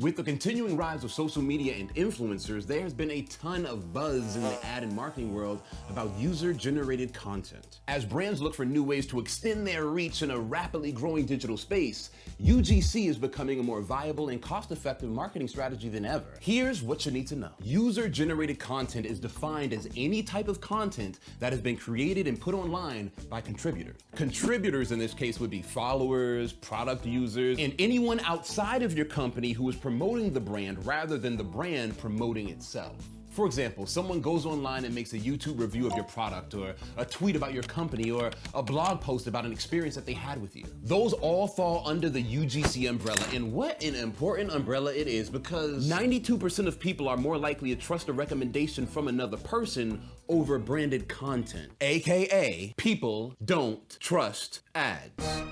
With the continuing rise of social media and influencers, there has been a ton of buzz in the ad and marketing world about user-generated content. As brands look for new ways to extend their reach in a rapidly growing digital space, UGC is becoming a more viable and cost-effective marketing strategy than ever. Here's what you need to know. User-generated content is defined as any type of content that has been created and put online by contributors. Contributors in this case would be followers, product users, and anyone outside of your company who is promoting the brand rather than the brand promoting itself. For example, someone goes online and makes a YouTube review of your product, or a tweet about your company, or a blog post about an experience that they had with you. Those all fall under the UGC umbrella, and what an important umbrella it is, because 92% of people are more likely to trust a recommendation from another person over branded content, AKA people don't trust ads.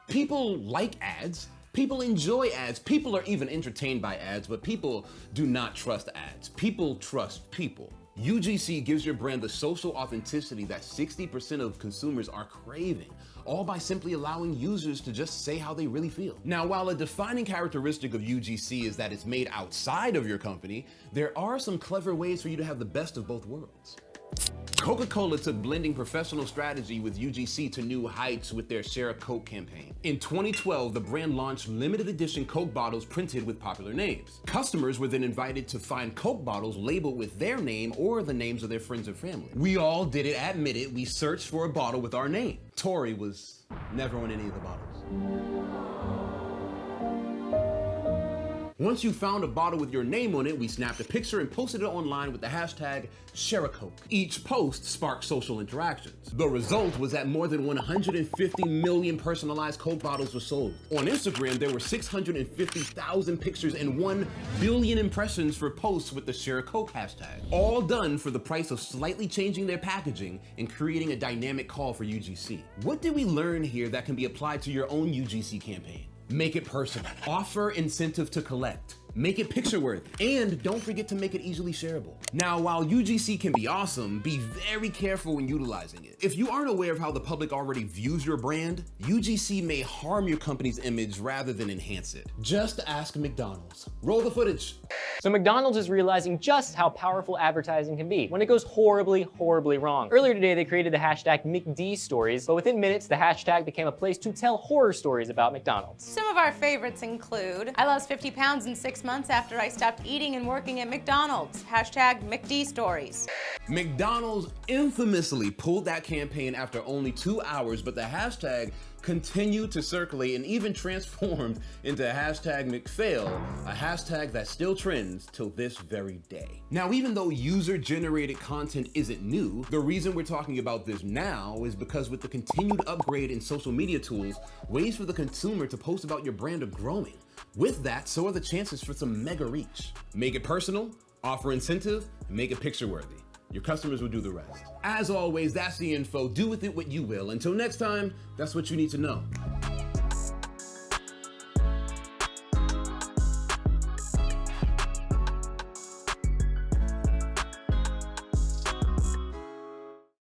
People like ads. People enjoy ads. People are even entertained by ads, but people do not trust ads. People trust people. UGC gives your brand the social authenticity that 60% of consumers are craving, all by simply allowing users to just say how they really feel. Now, while a defining characteristic of UGC is that it's made outside of your company, there are some clever ways for you to have the best of both worlds. Coca-Cola took blending professional strategy with UGC to new heights with their Share a Coke campaign. In 2012, the brand launched limited edition Coke bottles printed with popular names. Customers were then invited to find Coke bottles labeled with their name or the names of their friends and family. We all did it, admit it, we searched for a bottle with our name. Tory was never on any of the bottles. Once you found a bottle with your name on it, we snapped a picture and posted it online with the hashtag #ShareACoke. Each post sparked social interactions. The result was that more than 150 million personalized Coke bottles were sold. On Instagram, there were 650,000 pictures and 1 billion impressions for posts with the #ShareACoke hashtag. All done for the price of slightly changing their packaging and creating a dynamic call for UGC. What did we learn here that can be applied to your own UGC campaign? Make it personal. Offer incentive to collect. Make it picture-worthy. And don't forget to make it easily shareable. Now, while UGC can be awesome, be very careful when utilizing it. If you aren't aware of how the public already views your brand, UGC may harm your company's image rather than enhance it. Just ask McDonald's. Roll the footage. So McDonald's is realizing just how powerful advertising can be when it goes horribly, horribly wrong. Earlier today, they created the hashtag McDstories, but within minutes, the hashtag became a place to tell horror stories about McDonald's. Some of our favorites include, I lost 50 pounds in 6 months after I stopped eating and working at McDonald's. Hashtag McDstories. McDonald's infamously pulled that campaign after only 2 hours, but the hashtag continued to circulate and even transformed into hashtag McFail, a hashtag that still trends till this very day. Now, even though user-generated content isn't new, the reason we're talking about this now is because with the continued upgrade in social media tools, ways for the consumer to post about your brand are growing. With that, so are the chances for some mega reach. Make it personal, offer incentive, and make it picture-worthy. Your customers will do the rest. As always, that's the info. Do with it what you will. Until next time, that's what you need to know.